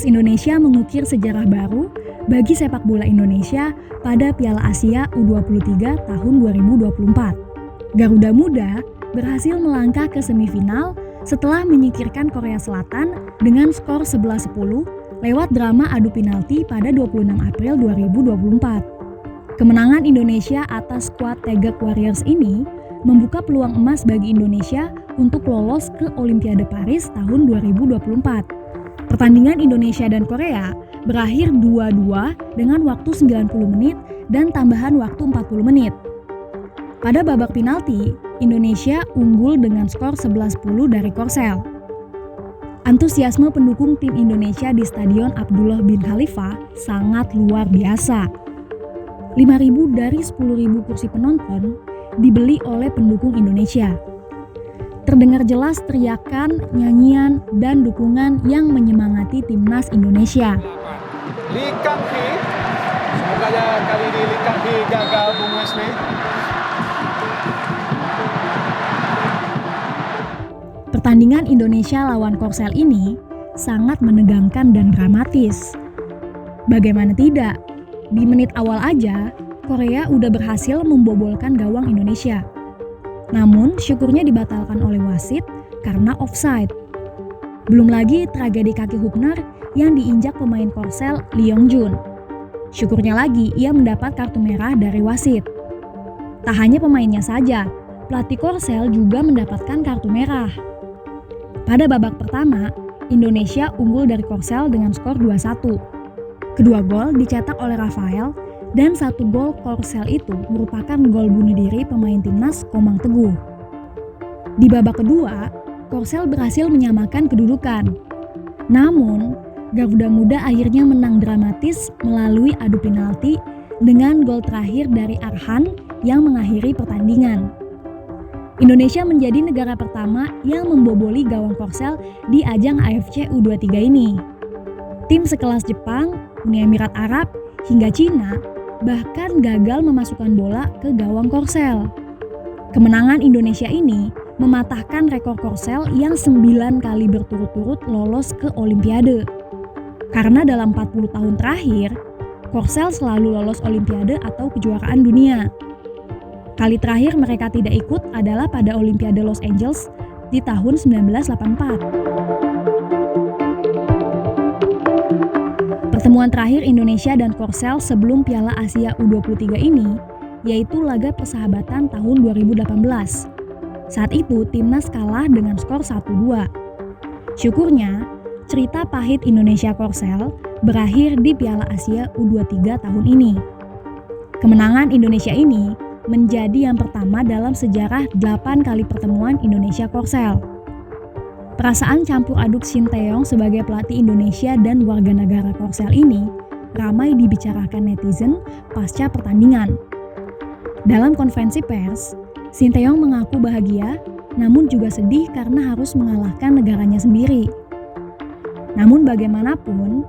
Timnas Indonesia mengukir sejarah baru bagi sepak bola Indonesia pada Piala Asia U23 tahun 2024. Garuda Muda berhasil melangkah ke semifinal setelah menyingkirkan Korea Selatan dengan skor 11-10 lewat drama adu penalti pada 26 April 2024. Kemenangan Indonesia atas skuad Tegak Warriors ini membuka peluang emas bagi Indonesia untuk lolos ke Olimpiade Paris tahun 2024. Pertandingan Indonesia dan Korea berakhir 2-2 dengan waktu 90 menit dan tambahan waktu 40 menit. Pada babak penalti, Indonesia unggul dengan skor 11-10 dari Korsel. Antusiasme pendukung tim Indonesia di Stadion Abdullah bin Khalifa sangat luar biasa. 5.000 dari 10.000 kursi penonton dibeli oleh pendukung Indonesia. Terdengar jelas teriakan, nyanyian, dan dukungan yang menyemangati timnas Indonesia. Lee Kang-hee, semoga kali ini Lee Kang-hee gagal Bung Wesley. Pertandingan Indonesia lawan Korsel ini sangat menegangkan dan dramatis. Bagaimana tidak, di menit awal aja Korea udah berhasil membobolkan gawang Indonesia. Namun syukurnya dibatalkan oleh wasit karena offside. Belum lagi tragedi kaki Hubner yang diinjak pemain Korsel Lee Yong-jun. Syukurnya lagi ia mendapat kartu merah dari wasit. Tak hanya pemainnya saja, pelatih Korsel juga mendapatkan kartu merah. Pada babak pertama, Indonesia unggul dari Korsel dengan skor 2-1. Kedua gol dicetak oleh Rafael dan satu gol Korsel itu merupakan gol bunuh diri pemain timnas Komang Teguh. Di babak kedua, Korsel berhasil menyamakan kedudukan. Namun, Garuda Muda akhirnya menang dramatis melalui adu penalti dengan gol terakhir dari Arhan yang mengakhiri pertandingan. Indonesia menjadi negara pertama yang memboboli gawang Korsel di ajang AFC U23 ini. Tim sekelas Jepang, Uni Emirat Arab, hingga Cina bahkan gagal memasukkan bola ke gawang Korsel. Kemenangan Indonesia ini mematahkan rekor Korsel yang 9 kali berturut-turut lolos ke Olimpiade. Karena dalam 40 tahun terakhir, Korsel selalu lolos Olimpiade atau kejuaraan dunia. Kali terakhir mereka tidak ikut adalah pada Olimpiade Los Angeles di tahun 1984. Pertemuan terakhir Indonesia dan Korsel sebelum Piala Asia U23 ini yaitu laga persahabatan tahun 2018. Saat itu timnas kalah dengan skor 1-2. Syukurnya, cerita pahit Indonesia Korsel berakhir di Piala Asia U23 tahun ini. Kemenangan Indonesia ini menjadi yang pertama dalam sejarah 8 kali pertemuan Indonesia Korsel. Perasaan campur aduk Shin Tae-yong sebagai pelatih Indonesia dan warga negara Korsel ini ramai dibicarakan netizen pasca pertandingan. Dalam konferensi pers, Shin Tae-yong mengaku bahagia namun juga sedih karena harus mengalahkan negaranya sendiri. Namun bagaimanapun,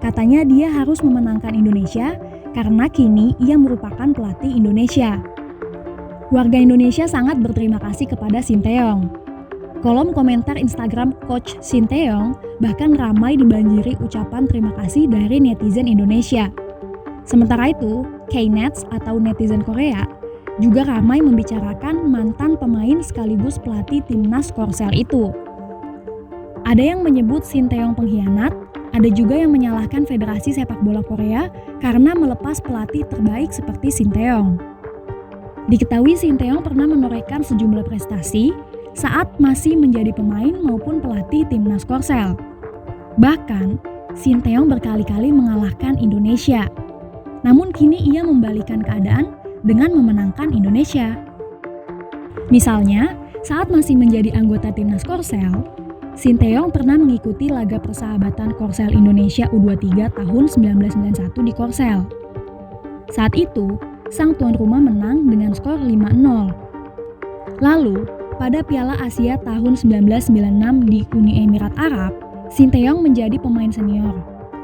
katanya dia harus memenangkan Indonesia karena kini ia merupakan pelatih Indonesia. Warga Indonesia sangat berterima kasih kepada Shin Tae-yong. Kolom komentar Instagram Coach Shin Tae-yong bahkan ramai dibanjiri ucapan terima kasih dari netizen Indonesia. Sementara itu, K-Nets atau netizen Korea juga ramai membicarakan mantan pemain sekaligus pelatih timnas Korsel itu. Ada yang menyebut Shin Tae-yong pengkhianat, ada juga yang menyalahkan Federasi Sepak Bola Korea karena melepas pelatih terbaik seperti Shin Tae-yong. Diketahui Shin Tae-yong pernah menorehkan sejumlah prestasi saat masih menjadi pemain maupun pelatih timnas Korsel. Bahkan, Shin Tae-yong berkali-kali mengalahkan Indonesia. Namun kini ia membalikan keadaan dengan memenangkan Indonesia. Misalnya, saat masih menjadi anggota timnas Korsel, Shin Tae-yong pernah mengikuti laga persahabatan Korsel Indonesia U23 tahun 1991 di Korsel. Saat itu, sang tuan rumah menang dengan skor 5-0. Lalu, pada Piala Asia tahun 1996 di Uni Emirat Arab, Shin Tae-yong menjadi pemain senior.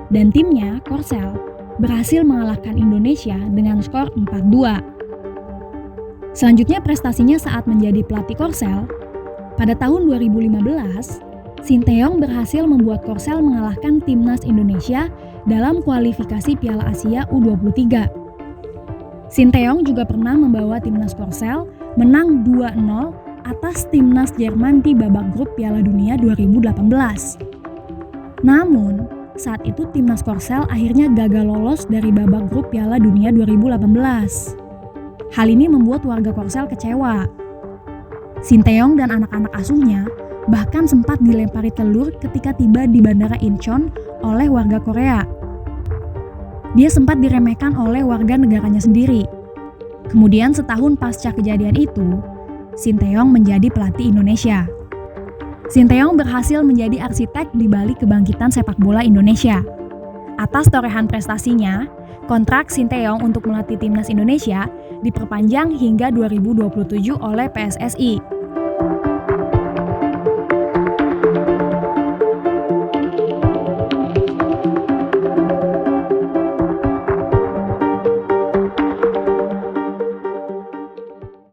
Dan timnya, Korsel, berhasil mengalahkan Indonesia dengan skor 4-2. Selanjutnya prestasinya saat menjadi pelatih Korsel, pada tahun 2015, Sinteyong berhasil membuat Korsel mengalahkan timnas Indonesia dalam kualifikasi Piala Asia U23. Sinteyong juga pernah membawa timnas Korsel menang 2-0 atas timnas Jerman di babak grup Piala Dunia 2018. Namun, saat itu timnas Korsel akhirnya gagal lolos dari babak grup Piala Dunia 2018. Hal ini membuat warga Korsel kecewa. Sinteyong dan anak-anak asuhnya bahkan sempat dilempari telur ketika tiba di Bandara Incheon oleh warga Korea. Dia sempat diremehkan oleh warga negaranya sendiri. Kemudian setahun pasca kejadian itu, Sinteyong menjadi pelatih Indonesia. Sinteyong berhasil menjadi arsitek di balik kebangkitan sepak bola Indonesia. Atas torehan prestasinya, kontrak Sinteyong untuk melatih timnas Indonesia diperpanjang hingga 2027 oleh PSSI.